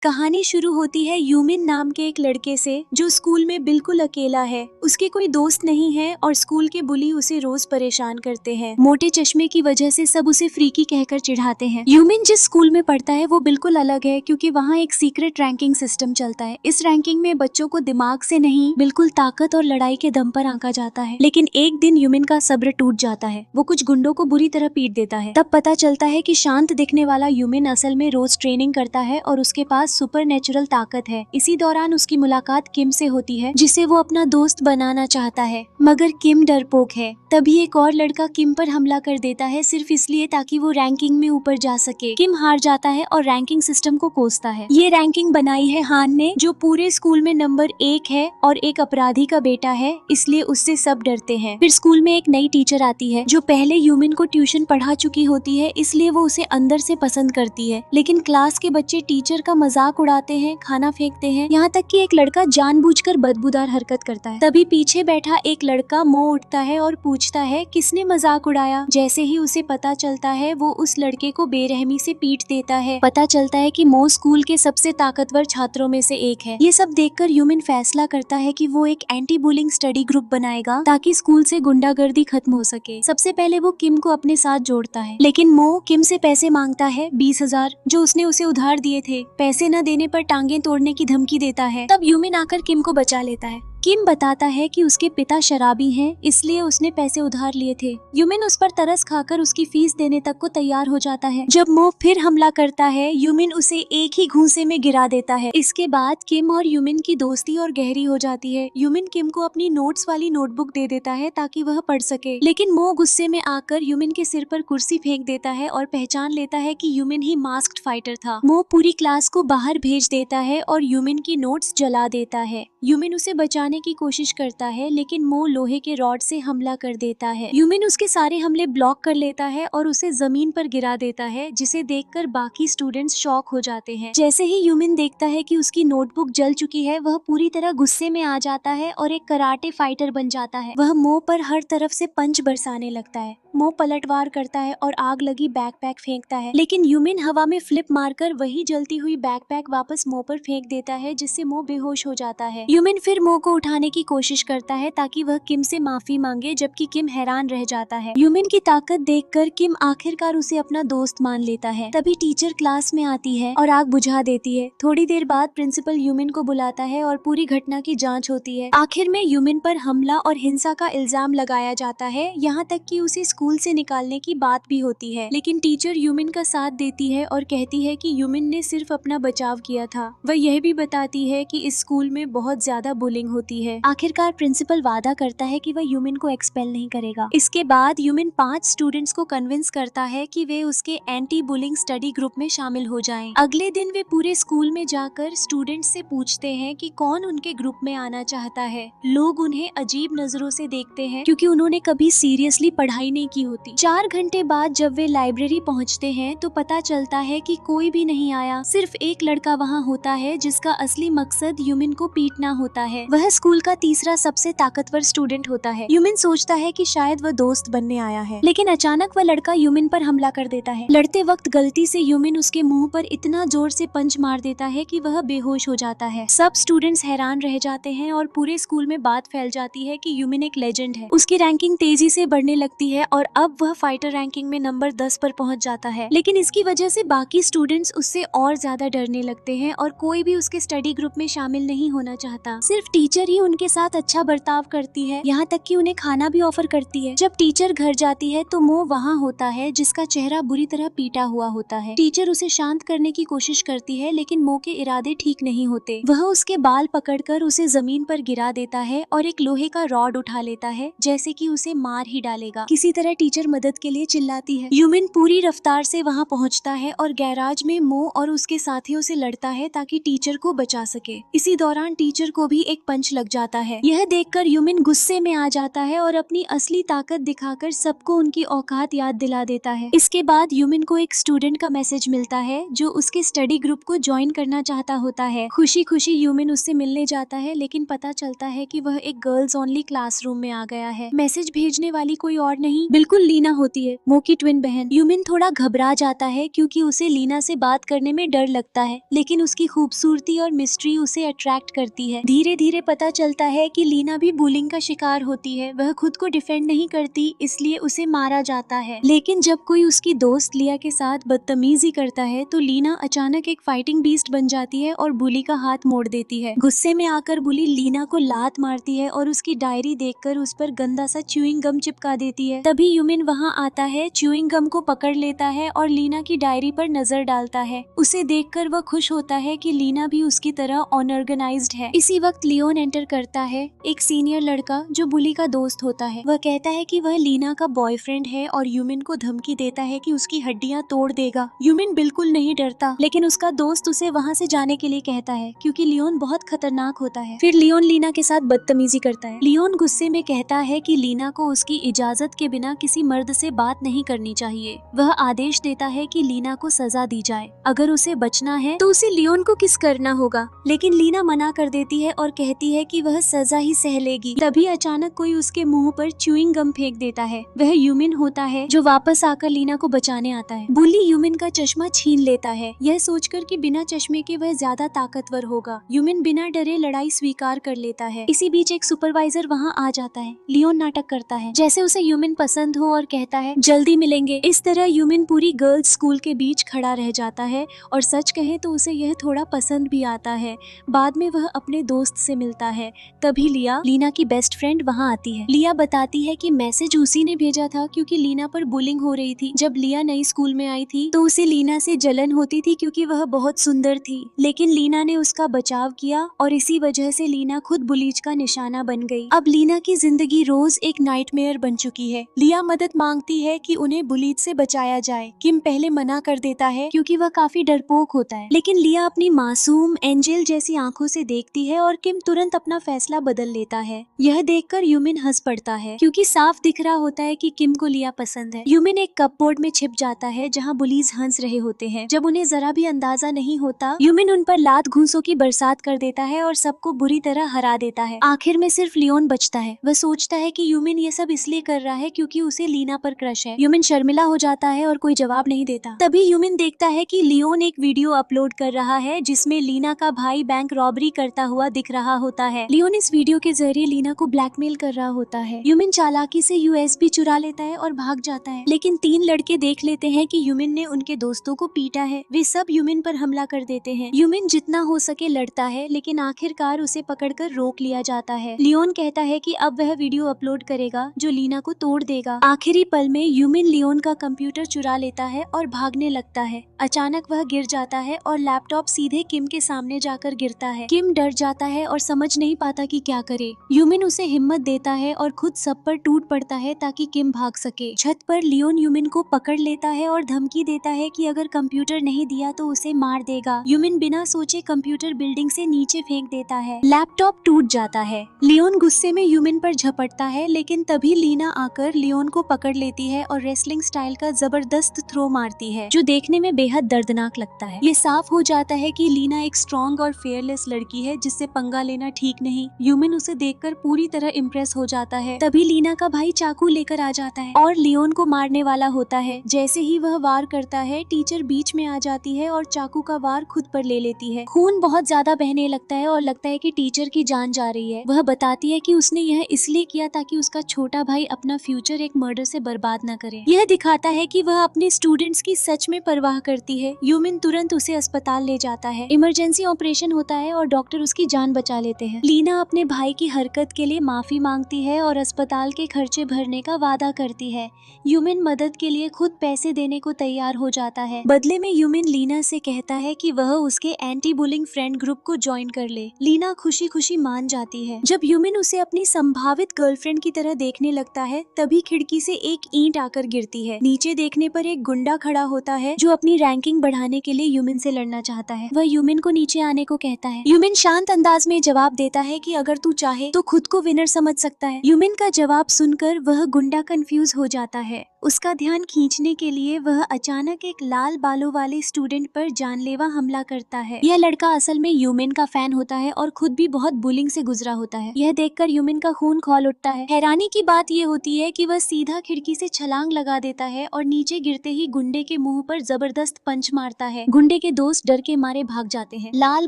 कहानी शुरू होती है यूमिन नाम के एक लड़के से जो स्कूल में बिल्कुल अकेला है। उसके कोई दोस्त नहीं है और स्कूल के बुली उसे रोज परेशान करते हैं। मोटे चश्मे की वजह से सब उसे फ्रीकी कहकर चिढ़ाते हैं। यूमिन जिस स्कूल में पढ़ता है वो बिल्कुल अलग है क्योंकि वहाँ एक सीक्रेट रैंकिंग सिस्टम चलता है। इस रैंकिंग में बच्चों को दिमाग से नहीं बिल्कुल ताकत और लड़ाई के दम पर आंका जाता है। लेकिन एक दिन यूमिन का सब्र टूट जाता है। वो कुछ गुंडों को बुरी तरह पीट देता है। तब पता चलता है कि शांत दिखने वाला यूमिन असल में रोज ट्रेनिंग करता है और उसके पास सुपर नेचुरल ताकत है। इसी दौरान उसकी मुलाकात किम से होती है जिसे वो अपना दोस्त बनाना चाहता है, मगर किम डरपोक है। तभी एक और लड़का किम पर हमला कर देता है सिर्फ इसलिए ताकि वो रैंकिंग में ऊपर जा सके। किम हार जाता है और रैंकिंग सिस्टम को कोसता है। ये रैंकिंग बनाई है हान ने, जो पूरे स्कूल में नंबर 1 है और एक अपराधी का बेटा है, इसलिए उससे सब डरते हैं। फिर स्कूल में एक नई टीचर आती है जो पहले यूमिन को ट्यूशन पढ़ा चुकी होती है, इसलिए वो उसे अंदर से पसंद करती है। लेकिन क्लास के बच्चे टीचर का मजाक उड़ाते हैं, खाना फेंकते हैं, यहाँ तक कि एक लड़का जानबूझकर बदबूदार हरकत करता है। तभी पीछे बैठा एक लड़का मुंह उठता है और पूछता है किसने मजाक उड़ाया। जैसे ही उसे पता चलता है वो उस लड़के को बेरहमी से पीट देता है। पता चलता है कि मो स्कूल के सबसे ताकतवर छात्रों में से एक है। ये सब देखकर यूमिन फैसला करता है कि वो एक एंटी बुलिंग स्टडी ग्रुप बनाएगा ताकि स्कूल से गुंडागर्दी खत्म हो सके। सबसे पहले वो किम को अपने साथ जोड़ता है, लेकिन मो किम से पैसे मांगता है 20,000 जो उसने उसे उधार दिए थे। पैसे न देने पर टांगे तोड़ने की धमकी देता है। तब यूमिन आकर किम को बचा लेता है। किम बताता है कि उसके पिता शराबी हैं, इसलिए उसने पैसे उधार लिए थे। यूमिन उस पर तरस खाकर उसकी फीस देने तक को तैयार हो जाता है। जब मो फिर हमला करता है, यूमिन उसे एक ही घूंसे में गिरा देता है। इसके बाद किम और यूमिन की दोस्ती और गहरी हो जाती है। यूमिन किम को अपनी नोट्स वाली नोटबुक दे देता है ताकि वह पढ़ सके, लेकिन मो गुस्से में आकर यूमिन के सिर पर कुर्सी फेंक देता है और पहचान लेता है कि यूमिन ही मास्क्ड फाइटर था। मो पूरी क्लास को बाहर भेज देता है और यूमिन की नोट्स जला देता है। यूमिन उसे बचाने की कोशिश करता है, लेकिन मो लोहे के रॉड से हमला कर देता है। यूमिन उसके सारे हमले ब्लॉक कर लेता है और उसे जमीन पर गिरा देता है, जिसे देखकर बाकी स्टूडेंट्स शॉक हो जाते हैं। जैसे ही यूमिन देखता है कि उसकी नोटबुक जल चुकी है, वह पूरी तरह गुस्से में आ जाता है और एक कराटे फाइटर बन जाता है। वह मो पर हर तरफ से पंच बरसाने लगता है। मो पलटवार करता है और आग लगी बैकपैक फेंकता है, लेकिन यूमिन हवा में फ्लिप मारकर वही जलती हुई बैकपैक वापस मो पर फेंक देता है, जिससे मो बेहोश हो जाता है। यूमिन फिर मो को उठाने की कोशिश करता है ताकि वह किम से माफी मांगे, जबकि किम हैरान रह जाता है। यूमिन की ताकत देखकर किम आखिरकार उसे अपना दोस्त मान लेता है। तभी टीचर क्लास में आती है और आग बुझा देती है। थोड़ी देर बाद प्रिंसिपल यूमिन को बुलाता है और पूरी घटना की जांच होती है। आखिर में यूमिन पर हमला और हिंसा का इल्जाम लगाया जाता है, यहाँ तक कि उसे स्कूल से निकालने की बात भी होती है। लेकिन टीचर यूमिन का साथ देती है और कहती है कि यूमिन ने सिर्फ अपना बचाव किया था। वह यह भी बताती है कि इस स्कूल में बहुत ज्यादा बुलिंग होती है। आखिरकार प्रिंसिपल वादा करता है कि वह यूमिन को एक्सपेल नहीं करेगा। इसके बाद यूमिन 5 स्टूडेंट्स को कन्विंस करता है कि वे उसके एंटी बुलिंग स्टडी ग्रुप में शामिल हो जाएं। अगले दिन वे पूरे स्कूल में जाकर स्टूडेंट्स से पूछते हैं कि कौन उनके ग्रुप में आना चाहता है। लोग उन्हें अजीब नजरों से देखते हैं क्योंकि उन्होंने कभी सीरियसली पढ़ाई नहीं की होती। 4 घंटे बाद जब वे लाइब्रेरी पहुंचते हैं तो पता चलता है कि कोई भी नहीं आया। सिर्फ एक लड़का वहां होता है जिसका असली मकसद यूमिन को पीटना होता है। वह स्कूल का तीसरा सबसे ताकतवर स्टूडेंट होता है। यूमिन सोचता है कि शायद वह दोस्त बनने आया है, लेकिन अचानक वह लड़का यूमिन पर हमला कर देता है। लड़ते वक्त गलती से यूमिन उसके मुंह पर इतना जोर से पंच मार देता है कि वह बेहोश हो जाता है। सब स्टूडेंट्स हैरान रह जाते हैं और पूरे स्कूल में बात फैल जाती है कि यूमिन एक लेजेंड है। उसकी रैंकिंग तेजी से बढ़ने लगती है और अब वह फाइटर रैंकिंग में नंबर 10 पर पहुंच जाता है। लेकिन इसकी वजह से बाकी स्टूडेंट्स उससे और ज्यादा डरने लगते हैं और कोई भी उसके स्टडी ग्रुप में शामिल नहीं होना चाहता। सिर्फ टीचर ही उनके साथ अच्छा बर्ताव करती है, यहाँ तक कि उन्हें खाना भी ऑफर करती है। जब टीचर घर जाती है तो मो वहाँ होता है, जिसका चेहरा बुरी तरह पीटा हुआ होता है। टीचर उसे शांत करने की कोशिश करती है, लेकिन मो के इरादे ठीक नहीं होते। वह उसके बाल पकड़कर उसे जमीन पर गिरा देता है और एक लोहे का रॉड उठा लेता है, जैसे कि उसे मार ही डालेगा। किसी तरह टीचर मदद के लिए चिल्लाती है। यूमिन पूरी रफ्तार से वहाँ पहुँचता है और गैराज में मो और उसके साथियों से लड़ता है ताकि टीचर को बचा सके। इसी दौरान टीचर को भी एक पंच लग जाता है। यह देखकर यूमिन गुस्से में आ जाता है और अपनी असली ताकत दिखाकर सबको उनकी औकात याद दिला देता है। इसके बाद यूमिन को एक स्टूडेंट का मैसेज मिलता है जो उसके स्टडी ग्रुप को ज्वाइन करना चाहता होता है। खुशी खुशी यूमिन उससे मिलने जाता है, लेकिन पता चलता है कि वह एक गर्ल्स ओनली क्लासरूम में आ गया है। मैसेज भेजने वाली कोई और नहीं बिल्कुल लीना होती है, मो की ट्विन बहन। यूमिन थोड़ा घबरा जाता है क्योंकि उसे लीना से बात करने में डर लगता है, लेकिन उसकी खूबसूरती और मिस्ट्री उसे अट्रैक्ट करती है। धीरे धीरे पता चलता है कि लीना भी बुलिंग का शिकार होती है। वह खुद को डिफेंड नहीं करती, इसलिए उसे मारा जाता है। लेकिन जब कोई उसकी दोस्त लिया के साथ बदतमीजी करता है तो लीना अचानक एक फाइटिंग बीस्ट बन जाती है और बुली का हाथ मोड़ देती है। गुस्से में आकर बुली लीना को लात मारती है और उसकी डायरी देखकर उस पर गंदा सा च्यूइंग गम चिपका देती है। तभी यूमिन वहाँ आता है, च्यूइंग गम को पकड़ लेता है और लीना की डायरी पर नजर डालता है। उसे देखकर वह खुश होता है कि लीना भी उसकी तरह अनऑर्गेनाइज्ड है। इसी वक्त लियोन एंटर करता है, एक सीनियर लड़का जो बुली का दोस्त होता है। वह कहता है कि वह लीना का बॉयफ्रेंड है और यूमिन को धमकी देता है कि उसकी हड्डियां तोड़ देगा। यूमिन बिल्कुल नहीं डरता, लेकिन उसका दोस्त उसे वहाँ से जाने के लिए कहता है क्योंकि लियोन बहुत खतरनाक होता है। फिर लियोन लीना के साथ बदतमीजी करता है। लियोन गुस्से में कहता है कि लीना को उसकी इजाजत के बिना किसी मर्द से बात नहीं करनी चाहिए। वह आदेश देता है कि लीना को सजा दी जाए। अगर उसे बचना है तो उसे लियोन को किस करना होगा, लेकिन लीना मना कर देती है और कहती है कि वह सजा ही सह लेगी। तभी अचानक कोई उसके मुंह पर च्यूइंग गम फेंक देता है। वह यूमिन होता है जो वापस आकर लीना को बचाने आता है। बुली यूमिन का चश्मा छीन लेता है, यह सोचकर कि बिना चश्मे के वह ज्यादा ताकतवर होगा। यूमिन बिना डरे लड़ाई स्वीकार कर लेता है। इसी बीच एक सुपरवाइजर वहाँ आ जाता है। लियोन नाटक करता है जैसे उसे यूमिन पसंद हो और कहता है जल्दी मिलेंगे। इस तरह यूमिन पूरी गर्ल्स स्कूल के बीच खड़ा रह जाता है और सच कहे तो उसे यह थोड़ा पसंद भी आता है। बाद में वह अपने दोस्त से मिलता है। तभी लिया, लीना की बेस्ट फ्रेंड, वहाँ आती है। लिया बताती है कि मैसेज उसी ने भेजा था क्योंकि लीना पर बुलिंग हो रही थी। जब लिया नई स्कूल में आई थी तो उसे लीना से जलन होती थी क्योंकि वह बहुत सुंदर थी, लेकिन लीना ने उसका बचाव किया और इसी वजह से लीना खुद बुलीज का निशाना बन गई। अब लीना की जिंदगी रोज एक नाइटमेयर बन चुकी है। लिया मदद मांगती है कि उन्हें बुलीज से बचाया जाए। किम पहले मना कर देता है क्योंकि वह काफी डरपोक होता है, लेकिन लिया अपनी मासूम एंजल जैसी आंखों से देखती है और किम तुरंत अपना फैसला बदल लेता है। यह देखकर यूमिन हंस पड़ता है क्योंकि साफ दिख रहा होता है कि किम को लिया पसंद है। यूमिन एक कपबोर्ड में छिप जाता है जहाँ बुलीज हंस रहे होते हैं। जब उन्हें जरा भी अंदाजा नहीं होता, यूमिन उन पर लात घूंसों की बरसात कर देता है और सबको बुरी तरह हरा देता है। आखिर में सिर्फ लियोन बचता है। वह सोचता है कि यूमिन ये सब इसलिए कर रहा है क्योंकि उसे लीना पर क्रश है। यूमिन शर्मिला हो जाता है और कोई जवाब नहीं देता। तभी यूमिन देखता है कि लियोन एक वीडियो अपलोड कर रहा है जिसमें लीना का भाई बैंक रॉबरी करता हुआ दिख रहा होता है। लियोन इस वीडियो के जरिए लीना को ब्लैकमेल कर रहा होता है। यूमिन चालाकी से यूएसबी चुरा लेता है और भाग जाता है, लेकिन 3 लड़के देख लेते हैं कि यूमिन ने उनके दोस्तों को पीटा है। वे सब यूमिन पर हमला कर देते हैं। यूमिन जितना हो सके लड़ता है, लेकिन आखिरकार उसे पकड़कर रोक लिया जाता है। लियोन कहता है कि अब वह वीडियो अपलोड करेगा जो लीना को तोड़ देगा। आखिरी पल में यूमिन लियोन का कंप्यूटर चुरा लेता है और भागने लगता है। अचानक वह गिर जाता है और लैपटॉप सीधे किम के सामने जाकर गिरता है। किम डर जाता है और समझ नहीं पाता कि क्या करे। यूमिन उसे हिम्मत देता है और खुद सब पर टूट पड़ता है ताकि किम भाग सके। छत पर लियोन यूमिन को पकड़ लेता है और धमकी देता है कि अगर कंप्यूटर नहीं दिया तो उसे मार देगा। यूमिन बिना सोचे कंप्यूटर बिल्डिंग से नीचे फेंक देता है। लैपटॉप टूट जाता है। लियोन गुस्से में यूमिन पर झपटता है, लेकिन तभी लीना आकर लियोन को पकड़ लेती है और रेसलिंग स्टाइल का जबरदस्त थ्रो मारती है जो देखने में बेहद दर्दनाक लगता है। ये साफ हो जाता है कि लीना एक स्ट्रॉन्ग और फेयरलेस लड़की है जिससे पंगा लेना ठीक नहीं। यूमिन उसे देखकर पूरी तरह इम्प्रेस हो जाता है। तभी लीना का भाई चाकू लेकर आ जाता है और लियोन को मारने वाला होता है। जैसे ही वह वार करता है, टीचर बीच में आ जाती है और चाकू का वार खुद पर ले लेती है। खून बहुत ज्यादा बहने लगता है और लगता है कि टीचर की जान जा रही है। वह बताती है कि उसने यह इसलिए किया ताकि उसका छोटा भाई अपना फ्यूचर एक मर्डर से बर्बाद न करे। यह दिखाता है कि वह अपने स्टूडेंट्स की सच में परवाह करती है। यूमिन तुरंत उसे अस्पताल ले जाता है। इमरजेंसी ऑपरेशन होता है और डॉक्टर उसकी जान बचा लेते हैं। लीना अपने भाई की हरकत के लिए माफी मांगती है और अस्पताल के खर्चे भरने का वादा करती है। यूमिन मदद के लिए खुद पैसे देने को तैयार हो जाता है। बदले में यूमिन लीना से कहता है कि वह उसके एंटी बुलिंग फ्रेंड ग्रुप को ज्वाइन कर ले। लीना खुशी खुशी मान जाती है। जब यूमिन उसे अपनी संभावित गर्लफ्रेंड की तरह देखने लगता है, तभी खिड़की से एक ईंट आकर गिरती है। नीचे देखने पर एक गुंडा खड़ा होता है जो अपनी रैंकिंग बढ़ाने के लिए यूमिन से लड़ना चाहता है। वह यूमिन को नीचे आने को कहता है। यूमिन शांत अंदाज में जवाब देता है कि अगर तू चाहे तो खुद को विनर समझ सकता है। यूमिन का जवाब सुनकर वह गुंडा कंफ्यूज हो जाता है उसका ध्यान खींचने के लिए वह अचानक एक लाल बालों वाले स्टूडेंट पर जानलेवा हमला करता है। यह लड़का असल में यूमिन का फैन होता है और खुद भी बहुत बुलिंग से गुजरा होता है। यह देखकर यूमिन का खून खौल उठता है। हैरानी की बात यह होती है कि वह सीधा खिड़की से छलांग लगा देता है और नीचे गिरते ही गुंडे के मुंह पर जबरदस्त पंच मारता है। गुंडे के दोस्त डर के मारे भाग जाते हैं। लाल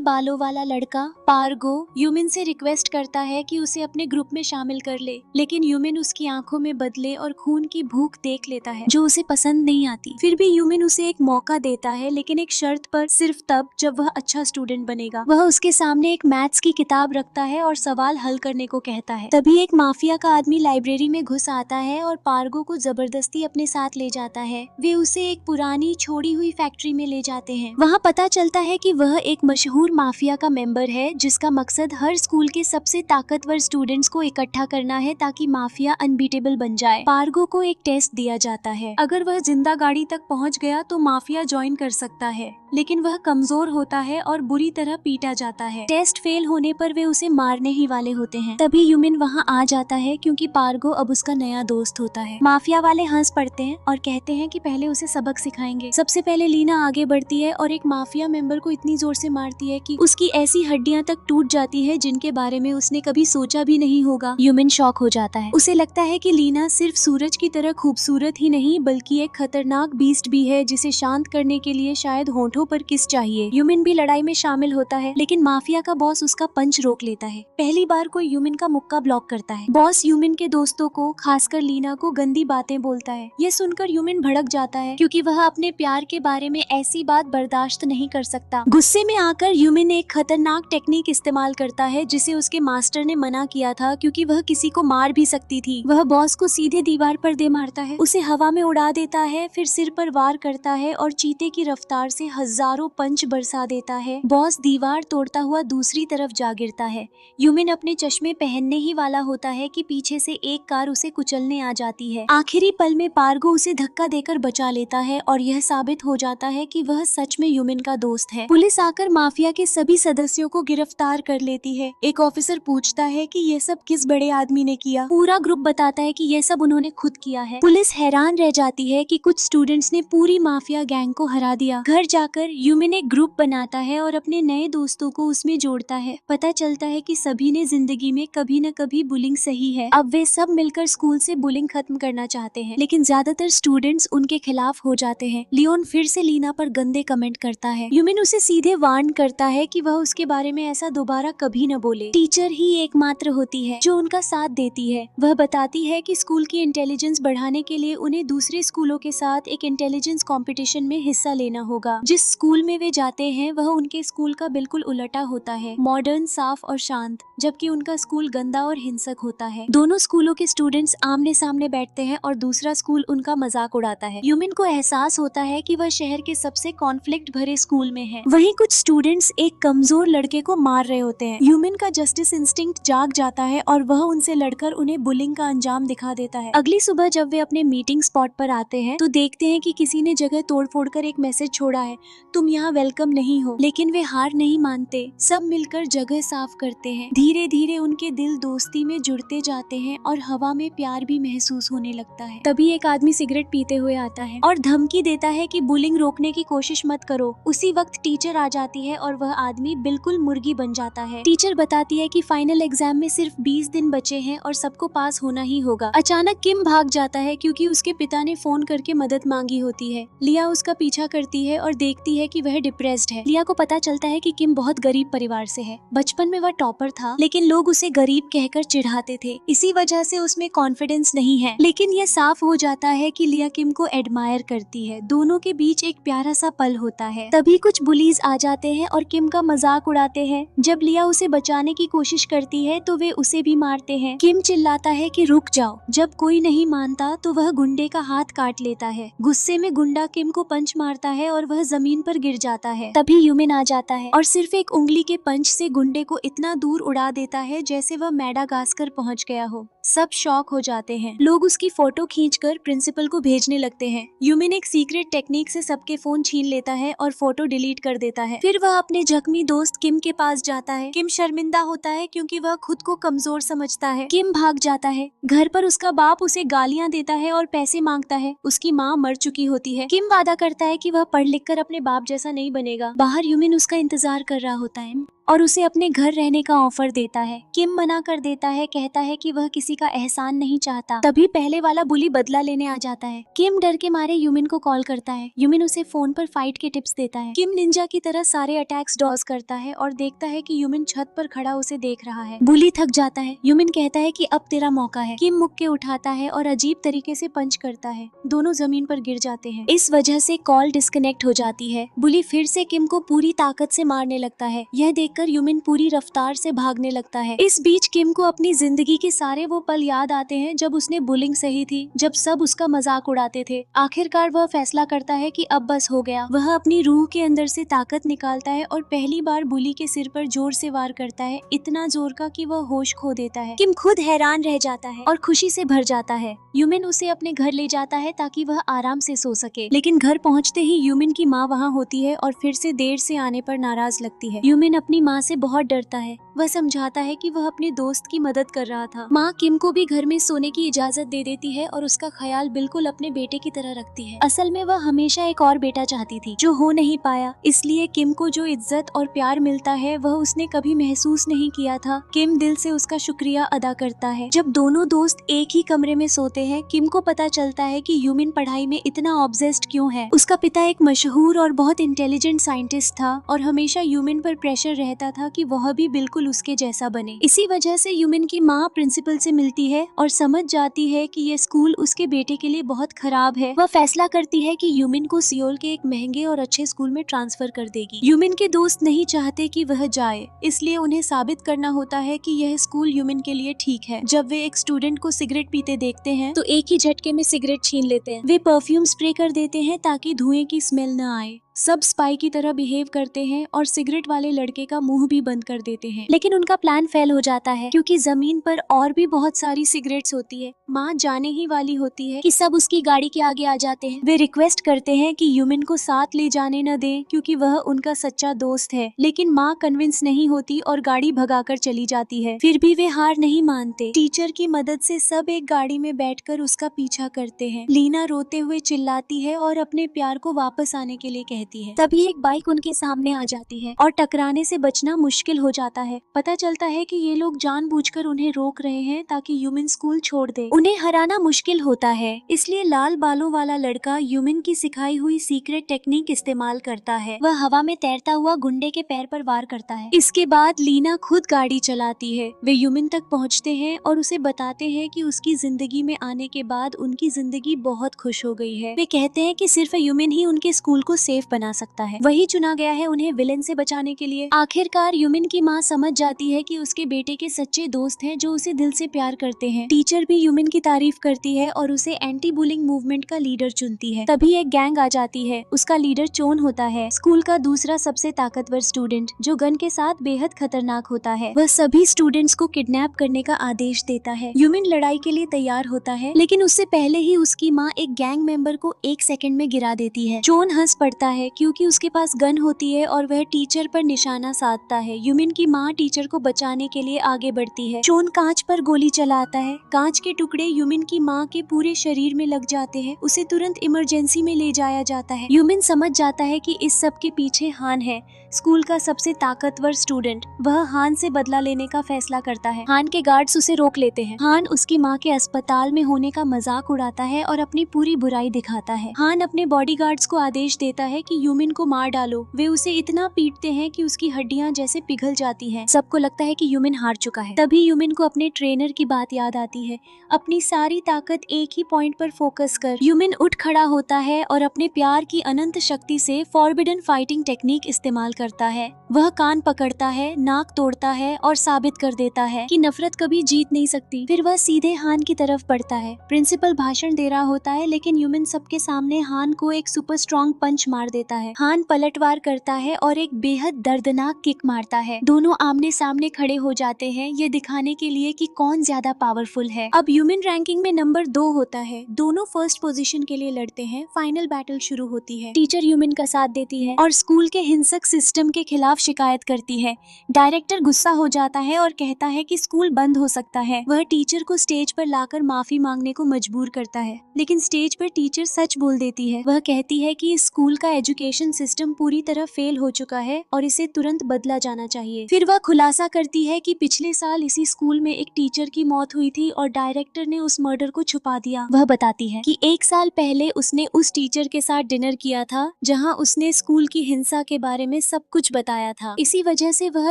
बालों वाला लड़का पार्गो यूमिन से रिक्वेस्ट करता है कि उसे अपने ग्रुप में शामिल कर ले, लेकिन यूमिन उसकी आंखों में बदले और खून की भूख देख लेता है जो उसे पसंद नहीं आती। फिर भी यूमिन उसे एक मौका देता है, लेकिन एक शर्त पर, सिर्फ तब जब वह अच्छा स्टूडेंट बनेगा। वह उसके सामने एक मैथ्स की किताब रखता है और सवाल हल करने को कहता है। तभी एक माफिया का आदमी लाइब्रेरी में घुस आता है और पार्गो को जबरदस्ती अपने साथ ले जाता है। वे उसे एक पुरानी छोड़ी हुई फैक्ट्री में ले जाते हैं। वहाँ पता चलता है कि वह एक मशहूर माफिया का मेंबर है जिसका मकसद हर स्कूल के सबसे ताकतवर स्टूडेंट्स को इकट्ठा करना है ताकि माफिया अनबीटेबल बन जाए। पार्गो को एक टेस्ट दिया जाता है। अगर वह जिंदा गाड़ी तक पहुँच गया तो माफिया ज्वाइन कर सकता है, लेकिन वह कमजोर होता है और बुरी तरह पीटा जाता है। टेस्ट फेल होने पर वे उसे मारने ही वाले होते हैं। तभी यूमिन वहाँ आ जाता है क्योंकि पार्गो अब उसका नया दोस्त होता है। माफिया वाले हंस पड़ते हैं और कहते हैं कि पहले उसे सबक सिखाएंगे। सबसे पहले लीना आगे बढ़ती है और एक माफिया मेंबर को इतनी जोर से मारती है कि उसकी ऐसी हड्डियां तक टूट जाती है जिनके बारे में उसने कभी सोचा भी नहीं होगा। यूमिन शॉक हो जाता है। उसे लगता है कि लीना सिर्फ सूरज की तरह खूबसूरत ही नहीं बल्कि एक खतरनाक बीस्ट भी है जिसे शांत करने के लिए शायद होठों पर किस चाहिए। यूमिन भी लड़ाई में शामिल होता है, लेकिन माफिया का बॉस उसका पंच रोक लेता है। पहली बार कोई यूमिन का मुक्का ब्लॉक करता है। बॉस यूमिन के दोस्तों को, खासकर लीना को, गंदी बातें बोलता है। यह सुनकर यूमिन भड़क जाता है क्योंकि वह अपने प्यार के बारे में ऐसी बात बर्दाश्त नहीं कर सकता। गुस्से में आकर यूमिन एक खतरनाक टेक्निक इस्तेमाल करता है जिसे उसके मास्टर ने मना किया था क्योंकि वह किसी को मार भी सकती थी। वह बॉस को सीधे दीवार पर दे मारता है, उसे हवा में उड़ा देता है, फिर सिर पर वार करता है और चीते की रफ्तार से हजारों पंच बरसा देता है। बॉस दीवार तोड़ता हुआ दूसरी तरफ जा गिरता है। यूमिन अपने चश्मे पहनने ही वाला होता है कि पीछे से एक कार उसे कुचलने आ जाती है। आखिरी पल में पार्गो उसे धक्का देकर बचा लेता है और यह साबित हो जाता है कि वह सच में यूमिन का दोस्त है। पुलिस आकर माफिया के सभी सदस्यों को गिरफ्तार कर लेती है। एक ऑफिसर पूछता है कि यह सब किस बड़े आदमी ने किया। पूरा ग्रुप बताता है कि यह सब उन्होंने खुद किया है। पुलिस हैरान रह जाती है कि कुछ स्टूडेंट्स ने पूरी माफिया गैंग को हरा दिया। घर जाकर यूमिन एक ग्रुप बनाता है और अपने नए दोस्तों को उसमें जोड़ता है। पता चलता है कि सभी ने जिंदगी में कभी न कभी बुलिंग सही है। अब वे सब मिलकर स्कूल से बुलिंग खत्म करना चाहते हैं, लेकिन ज्यादातर स्टूडेंट्स उनके खिलाफ हो जाते हैं। लियोन फिर से लीना पर गंदे कमेंट करता है। यूमिन उसे सीधे वार्न करता है कि वह उसके बारे में ऐसा दोबारा कभी न बोले। टीचर ही एकमात्र होती है जो उनका साथ देती है। वह बताती है कि स्कूल की इंटेलिजेंस बढ़ाने के लिए उन्हें दूसरे स्कूलों के साथ एक इंटेलिजेंस कंपटीशन में हिस्सा लेना होगा। जिस स्कूल में वे जाते हैं वह उनके स्कूल का बिल्कुल उलटा होता है, मॉडर्न, साफ और शांत, जबकि उनका स्कूल गंदा और हिंसक होता है। दोनों स्कूलों के स्टूडेंट्स आमने सामने बैठते हैं और दूसरा स्कूल उनका मजाक उड़ाता है। यूमिन को एहसास होता है कि वह शहर के सबसे कॉन्फ्लिक्ट भरे स्कूल में है। वहीं कुछ स्टूडेंट्स एक कमजोर लड़के को मार रहे होते हैं। यूमिन का जस्टिस इंस्टिंक्ट जाग जाता है और वह उनसे लड़कर उन्हें बुलिंग का अंजाम दिखा देता है। अगली सुबह जब वे अपने मीटिंग स्पॉट पर आते हैं तो देखते हैं कि किसी ने जगह तोड़-फोड़ कर एक मैसेज छोड़ा है, तुम यहाँ वेलकम नहीं हो। लेकिन वे हार नहीं मानते, सब मिलकर जगह साफ करते हैं। धीरे धीरे उनके दिल दोस्ती में जुड़ते जाते हैं और हवा में प्यार भी महसूस होने लगता है। तभी एक आदमी सिगरेट पीते हुए आता है और धमकी देता है कि बुलिंग रोकने की कोशिश मत करो। उसी वक्त टीचर आ जाती है और वह आदमी बिल्कुल मुर्गी बन जाता है। टीचर बताती है कि फाइनल एग्जाम में सिर्फ 20 दिन बचे हैं और सबको पास होना ही होगा। अचानक किम भाग जाता है क्योंकि उसके पिता ने फोन करके मदद मांगी होती है। लिया उसका पीछा करती है और देखती है कि वह डिप्रेस्ड है। लिया को पता चलता है कि किम बहुत गरीब परिवार से है। बचपन में वह टॉपर था, लेकिन लोग उसे गरीब कहकर चिढ़ाते थे। इसी वजह से उसमें कॉन्फिडेंस नहीं है। लेकिन यह साफ हो जाता है कि लिया किम को एडमायर करती है। दोनों के बीच एक प्यारा सा पल होता है। तभी कुछ बुलीज आ जाते हैं और किम का मजाक उड़ाते हैं। जब लिया उसे बचाने की कोशिश करती है तो वे उसे भी मारते हैं। किम चिल्लाता है कि रुक जाओ। जब कोई नहीं मानता तो वह गुंडे का हाथ काट लेता है। गुस्से में गुंडा किम को पंच मारता है और वह जमीन पर गिर जाता है। तभी यूमिन आ जाता है और सिर्फ एक उंगली के पंच से गुंडे को इतना दूर उड़ा देता है जैसे वह मैडागास्कर पहुंच गया हो। सब शॉक हो जाते हैं। लोग उसकी फोटो खींचकर प्रिंसिपल को भेजने लगते हैं। यूमिन एक सीक्रेट टेक्निक से सबके फोन छीन लेता है और फोटो डिलीट कर देता है। फिर वह अपने जख्मी दोस्त किम के पास जाता है। किम शर्मिंदा होता है क्योंकि वह खुद को कमजोर समझता है। किम भाग जाता है। घर पर उसका बाप उसे गालियां देता है और पैसे मांगता है। उसकी माँ मर चुकी होती है। किम वादा करता है कि वह पढ़ लिख कर अपने बाप जैसा नहीं बनेगा। बाहर यूमिन उसका इंतजार कर रहा होता है और उसे अपने घर रहने का ऑफर देता है। किम मना कर देता है, कहता है कि वह किसी का एहसान नहीं चाहता। तभी पहले वाला बुली बदला लेने आ जाता है। किम डर के मारे यूमिन को कॉल करता है। यूमिन उसे फोन पर फाइट के टिप्स देता है। किम निंजा की तरह सारे अटैक्स डॉज करता है और देखता है कि यूमिन छत पर खड़ा उसे देख रहा है। बुली थक जाता है। यूमिन कहता है कि अब तेरा मौका है। किम मुक्के उठाता है और अजीब तरीके से पंच करता है। दोनों जमीन पर गिर जाते हैं। इस वजह से कॉल डिस्कनेक्ट हो जाती है। बुली फिर से किम को पूरी ताकत से मारने लगता है। यह देखकर यूमिन पूरी रफ्तार से भागने लगता है। इस बीच किम को अपनी जिंदगी के सारे वो पल याद आते हैं जब उसने बुलिंग सही थी, जब सब उसका मजाक उड़ाते थे। आखिरकार वह फैसला करता है कि अब बस हो गया। वह अपनी रूह के अंदर से ताकत निकालता है और पहली बार बुली के सिर पर जोर से वार करता है, इतना जोर का कि वह होश खो देता है। किम खुद हैरान रह जाता है और खुशी से भर जाता है। यूमिन उसे अपने घर ले जाता है ताकि वह आराम से सो सके, लेकिन घर पहुंचते ही यूमिन की माँ वहाँ होती है और फिर से देर से आने पर नाराज लगती है। यूमिन अपनी माँ से बहुत डरता है। वह समझाता है कि वह अपने दोस्त की मदद कर रहा था। माँ किम को भी घर में सोने की इजाजत दे देती है और उसका ख्याल बिल्कुल अपने बेटे की तरह रखती है। असल में वह हमेशा एक और बेटा चाहती थी जो हो नहीं पाया, इसलिए किम को जो इज्जत और प्यार मिलता है वह उसने कभी महसूस नहीं किया था। किम दिल से उसका शुक्रिया अदा करता है। जब दोनों दोस्त एक ही कमरे में सोते हैं, किम को पता चलता है कि यूमिन पढ़ाई में इतना ऑब्सेस्ड क्यों है। उसका पिता एक मशहूर और बहुत इंटेलिजेंट साइंटिस्ट था और हमेशा यूमिन पर प्रेशर रहता था कि वह भी बिल्कुल उसके जैसा बने। इसी वजह से यूमिन की माँ प्रिंसिपल से मिलती है और समझ जाती है कि ये स्कूल उसके बेटे के लिए बहुत खराब है। वह फैसला करती है कि यूमिन को सियोल के एक महंगे और अच्छे स्कूल में ट्रांसफर कर देगी। यूमिन के दोस्त नहीं चाहते कि वह जाए, इसलिए उन्हें साबित करना होता है कि यह स्कूल यूमिन के लिए ठीक है। जब वे एक स्टूडेंट को सिगरेट पीते देखते हैं तो एक ही झटके में सिगरेट छीन लेते हैं। वे परफ्यूम स्प्रे कर देते हैं ताकि धुएं की स्मेल न आए। सब स्पाई की तरह बिहेव करते हैं और सिगरेट वाले लड़के का मुंह भी बंद कर देते हैं, लेकिन उनका प्लान फेल हो जाता है क्योंकि जमीन पर और भी बहुत सारी सिगरेट्स होती है। माँ जाने ही वाली होती है कि सब उसकी गाड़ी के आगे आ जाते हैं। वे रिक्वेस्ट करते हैं कि यूमिन को साथ ले जाने न दें क्योंकि वह उनका सच्चा दोस्त है, लेकिन माँ कन्विंस नहीं होती और गाड़ी भगाकर चली जाती है। फिर भी वे हार नहीं मानते। टीचर की मदद से सब एक गाड़ी में बैठकर उसका पीछा करते हैं। लीना रोते हुए चिल्लाती है और अपने प्यार को वापस आने के लिए कहती है। तभी एक बाइक उनके सामने आ जाती है और टकराने से बचना मुश्किल हो जाता है। पता चलता है कि ये लोग जानबूझकर उन्हें रोक रहे हैं ताकि यूमिन स्कूल छोड़ दे। उन्हें हराना मुश्किल होता है, इसलिए लाल बालों वाला लड़का यूमिन की सिखाई हुई सीक्रेट टेक्निक इस्तेमाल करता है। वह हवा में तैरता हुआ गुंडे के पैर पर वार करता है। इसके बाद लीना खुद गाड़ी चलाती है। वे यूमिन तक पहुँचते हैं और उसे बताते हैं कि उसकी जिंदगी में आने के बाद उनकी जिंदगी बहुत खुश हो गई है। वे कहते हैं कि सिर्फ यूमिन ही उनके स्कूल को सेफ बना सकता है, वही चुना गया है उन्हें विलेन से बचाने के लिए। आखिरकार यूमिन की माँ समझ जाती है कि उसके बेटे के सच्चे दोस्त हैं जो उसे दिल से प्यार करते हैं। टीचर भी यूमिन की तारीफ करती है और उसे एंटी बुलिंग मूवमेंट का लीडर चुनती है। तभी एक गैंग आ जाती है। उसका लीडर चोन होता है, स्कूल का दूसरा सबसे ताकतवर स्टूडेंट जो गन के साथ बेहद खतरनाक होता है। वह सभी स्टूडेंट्स को किडनैप करने का आदेश देता है। यूमिन लड़ाई के लिए तैयार होता है, लेकिन उससे पहले ही उसकी माँ एक गैंग मेंबर को 1 सेकंड में गिरा देती है। चोन हंस पड़ता है क्योंकि उसके पास गन होती है और वह टीचर पर निशाना साधता है। यूमिन की माँ टीचर को बचाने के लिए आगे बढ़ती है। चोन कांच पर गोली चलाता है। कांच के टुकड़े यूमिन की माँ के पूरे शरीर में लग जाते हैं। उसे तुरंत इमरजेंसी में ले जाया जाता है। यूमिन समझ जाता है कि इस सब के पीछे हान है, स्कूल का सबसे ताकतवर स्टूडेंट। वह हान से बदला लेने का फैसला करता है। हान के गार्ड्स उसे रोक लेते हैं। हान उसकी माँ के अस्पताल में होने का मजाक उड़ाता है और अपनी पूरी बुराई दिखाता है। हान अपने बॉडीगार्ड्स को आदेश देता है कि यूमिन को मार डालो। वे उसे इतना पीटते हैं कि उसकी हड्डियां जैसे पिघल जाती हैं। सबको लगता है कि यूमिन हार चुका है। तभी यूमिन को अपने ट्रेनर की बात याद आती है। अपनी सारी ताकत एक ही पॉइंट पर फोकस कर। यूमिन उठ खड़ा होता है और अपने प्यार की अनंत शक्ति से फॉरबिडन फाइटिंग टेक्निक इस्तेमाल करता है। वह कान पकड़ता है, नाक तोड़ता है और साबित कर देता है कि नफरत कभी जीत नहीं सकती। फिर वह सीधे हान की तरफ बढ़ता है। प्रिंसिपल भाषण दे रहा होता है, लेकिन यूमिन सबके सामने हान को एक सुपर स्ट्रॉन्ग पंच मार देता है। हान पलटवार करता है और एक बेहद दर्दनाक किक मारता है। दोनों आमने सामने खड़े हो जाते हैं, ये दिखाने के लिए कि कौन ज्यादा पावरफुल है। अब यूमिन रैंकिंग में नंबर 2 होता है। दोनों फर्स्ट पोजीशन के लिए लड़ते हैं। फाइनल बैटल शुरू होती है। टीचर यूमिन का साथ देती है और स्कूल के हिंसक सिस्टम के खिलाफ शिकायत करती है। डायरेक्टर गुस्सा हो जाता है और कहता है कि स्कूल बंद हो सकता है। वह टीचर को स्टेज पर लाकर माफी मांगने को मजबूर करता है, लेकिन स्टेज पर टीचर सच बोल देती है। वह कहती है कि इस स्कूल का एजुकेशन सिस्टम पूरी तरह फेल हो चुका है और इसे तुरंत बदला जाना चाहिए। फिर वह खुलासा करती है कि पिछले साल इसी स्कूल में एक टीचर की मौत हुई थी और डायरेक्टर ने उस मर्डर को छुपा दिया। वह बताती है कि 1 साल पहले उसने उस टीचर के साथ डिनर किया था जहां उसने स्कूल की हिंसा के बारे में सब कुछ बताया था। इसी वजह से वह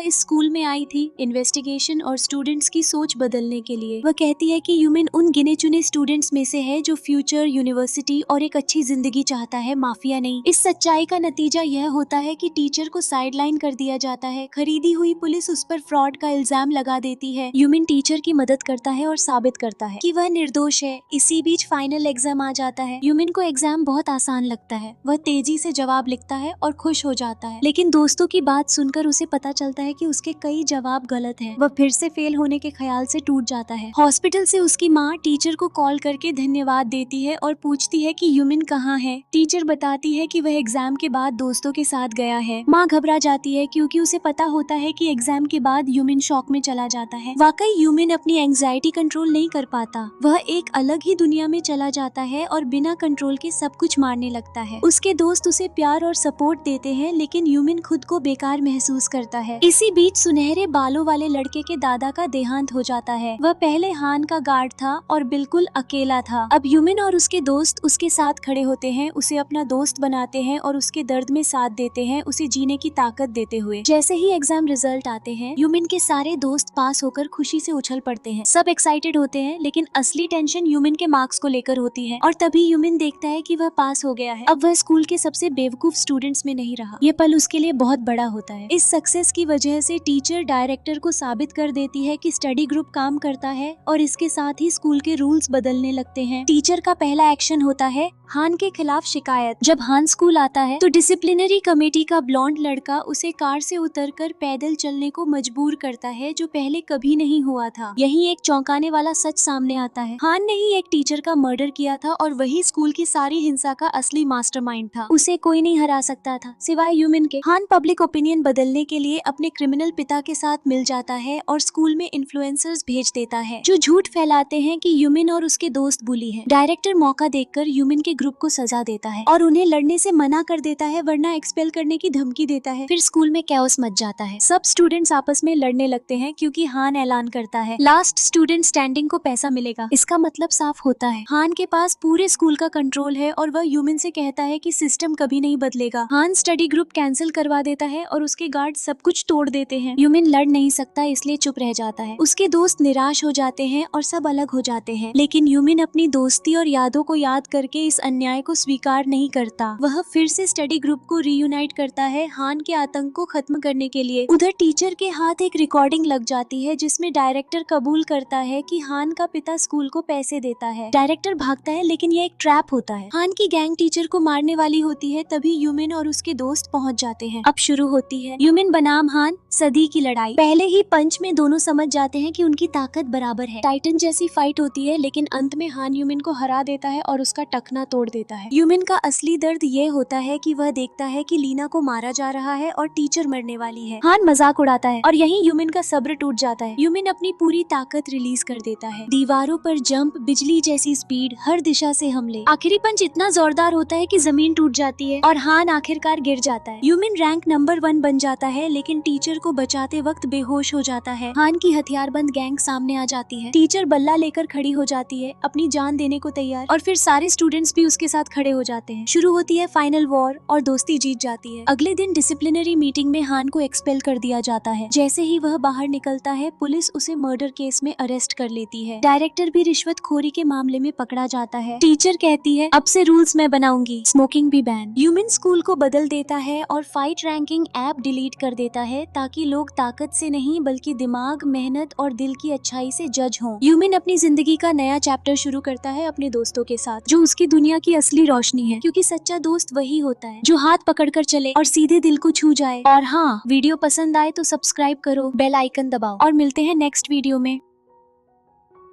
इस स्कूल में आई थी, इन्वेस्टिगेशन और स्टूडेंट्स की सोच बदलने के लिए। वह कहती है कि यूमिन उन गिने चुने स्टूडेंट्स में से है जो फ्यूचर, यूनिवर्सिटी और एक अच्छी जिंदगी चाहता है, माफिया नहीं। इस सच्चाई का नतीजा यह होता है कि टीचर को साइडलाइन कर दिया जाता है। खरीदी हुई पुलिस उस पर फ्रॉड का इल्जाम लगा देती है। यूमिन टीचर की मदद करता है और साबित करता है कि वह निर्दोष है। इसी बीच फाइनल एग्जाम आ जाता है। यूमिन को एग्जाम बहुत आसान लगता है। वह तेजी से जवाब लिखता है और खुश हो जाता है, लेकिन दोस्तों की बात सुनकर उसे पता चलता है कि उसके कई जवाब गलत हैं। वह फिर से फेल होने के ख्याल से टूट जाता है। हॉस्पिटल से उसकी माँ टीचर को कॉल करके धन्यवाद देती है और पूछती है कि यूमिन कहाँ है। टीचर बताती है कि वह एग्जाम के बाद दोस्तों के साथ गया है। माँ घबरा जाती है क्योंकि उसे पता होता है कि एग्जाम के बाद यूमिन शॉक में चला जाता है। वाकई यूमिन अपनी एंग्जाइटी कंट्रोल नहीं कर पाता। वह एक अलग ही दुनिया में चला जाता है और बिना कंट्रोल के सब कुछ मारने लगता है। उसके दोस्त उसे प्यार और सपोर्ट देते हैं, लेकिन यूमिन खुद को बेकार महसूस करता है। इसी बीच सुनहरे बालों वाले लड़के के दादा का देहांत हो जाता है। वह पहले हान का गार्ड था और बिल्कुल अकेला था। अब यूमिन और उसके दोस्त उसके साथ खड़े होते हैं, उसे अपना दोस्त बनाते हैं और उसके दर्द में साथ देते हैं, उसे जीने की ताकत देते हुए। जैसे ही एग्जाम रिजल्ट आते हैं, यूमिन के सारे दोस्त पास होकर खुशी से उछल पड़ते हैं। सब एक्साइटेड होते हैं, लेकिन असली टेंशन यूमिन के मार्क्स को लेकर होती है। और तभी यूमिन देखता है कि वह पास हो गया है। अब वह स्कूल के सबसे बेवकूफ स्टूडेंट्स में नहीं रहा। ये पल उसके लिए बहुत बड़ा होता है। इस सक्सेस की वजह से टीचर डायरेक्टर को साबित कर देती है कि स्टडी ग्रुप काम करता है और इसके साथ ही स्कूल के रूल्स बदलने लगते हैं। टीचर का पहला एक्शन होता है हान के खिलाफ शिकायत। जब हान स्कूल आता है तो डिसिप्लिनरी कमेटी का ब्लॉन्ड लड़का उसे कार से उतरकर पैदल चलने को मजबूर करता है, जो पहले कभी नहीं हुआ था। यही एक चौंकाने वाला सच सामने आता है। हान ने ही एक टीचर का मर्डर किया था और वही स्कूल की सारी हिंसा का असली मास्टरमाइंड था। उसे कोई नहीं हरा सकता था सिवाय यूमिन के। हान पब्लिक ओपिनियन बदलने के लिए अपने क्रिमिनल पिता के साथ मिल जाता है और स्कूल में इन्फ्लुएंसर्स भेज देता है जो झूठ फैलाते हैं कि यूमिन और उसके दोस्त बुली हैं। डायरेक्टर मौका देखकर यूमिन के ग्रुप को सजा देता है और उन्हें लड़ने से मना कर देता है, वरना एक्सपेल करने की धमकी देता है। फिर स्कूल में कैओस मच जाता है। सब स्टूडेंट्स आपस में लड़ने लगते हैं क्योंकि हान ऐलान करता है लास्ट स्टूडेंट स्टैंडिंग को पैसा मिलेगा। इसका मतलब साफ होता है हान के पास पूरे स्कूल का कंट्रोल है और वह यूमिन से कहता है कि सिस्टम कभी नहीं बदलेगा। हान स्टडी ग्रुप कैंसिल करवा देता है और उसके गार्ड सब कुछ तोड़ देते हैं। यूमिन लड़ नहीं सकता इसलिए चुप रह जाता है। उसके दोस्त निराश हो जाते हैं और सब अलग हो जाते हैं, लेकिन यूमिन अपनी दोस्ती और यादों को याद करके इस अन्याय को स्वीकार नहीं करता। वह फिर से स्टडी ग्रुप को रीयूनाइट करता है हान के आतंक को खत्म करने के लिए। उधर टीचर के हाथ एक रिकॉर्डिंग लग जाती है जिसमें डायरेक्टर कबूल करता है कि हान का पिता स्कूल को पैसे देता है। डायरेक्टर भागता है, लेकिन ये एक ट्रैप होता है। हान की गैंग टीचर को मारने वाली होती है, तभी यूमिन और उसके दोस्त पहुंच जाते हैं। अब शुरू होती है यूमिन बनाम हान सदी की लड़ाई। पहले ही पंच में दोनों समझ जाते हैं कि उनकी ताकत बराबर है। टाइटन जैसी फाइट होती है, लेकिन अंत में हान यूमिन को हरा देता है और उसका टखना तोड़ देता है। यूमिन का असली दर्द ये होता है कि वह देखता है कि लीना को मारा जा रहा है और टीचर मरने वाली है। हान मजाक उड़ाता है और यहीं यूमिन का सब्र टूट जाता है। यूमिन अपनी पूरी ताकत रिलीज कर देता है। दीवारों पर जंप, बिजली जैसी स्पीड, हर दिशा से हमले। आखिरी पंच इतना जोरदार होता है कि जमीन टूट जाती है और हान आखिरकार गिर जाता है। यूमिन रैंक नंबर 1 बन जाता है, लेकिन टीचर को बचाते वक्त बेहोश हो जाता है। हान की हथियारबंद गैंग सामने आ जाती है। टीचर बल्ला लेकर खड़ी हो जाती है, अपनी जान देने को तैयार, और फिर सारे स्टूडेंट्स भी उसके साथ खड़े हो जाते हैं। शुरू होती है फाइनल वॉर और दोस्ती जीत जाती है। अगले दिन डिसिप्लिनरी मीटिंग में हान को एक्सपेल कर दिया जाता है। जैसे ही वह बाहर निकलता है, पुलिस उसे मर्डर केस में अरेस्ट कर लेती है। डायरेक्टर भी रिश्वतखोरी के मामले में पकड़ा जाता है। टीचर कहती है अब से रूल्स मैं बनाऊंगी, स्मोकिंग भी बैन। यूमिन स्कूल को बदल देता है और fight net ranking app delete कर देता है ताकि लोग ताकत से नहीं बल्कि दिमाग, मेहनत और दिल की अच्छाई से जज हों। यूमिन अपनी जिंदगी का नया चैप्टर शुरू करता है अपने दोस्तों के साथ, जो उसकी दुनिया की असली रोशनी है, क्योंकि सच्चा दोस्त वही होता है जो हाथ पकड़कर चले और सीधे दिल को छू जाए। और हाँ, वीडियो पसंद आए तो सब्सक्राइब करो, बेल आइकन दबाओ और मिलते हैं नेक्स्ट वीडियो में।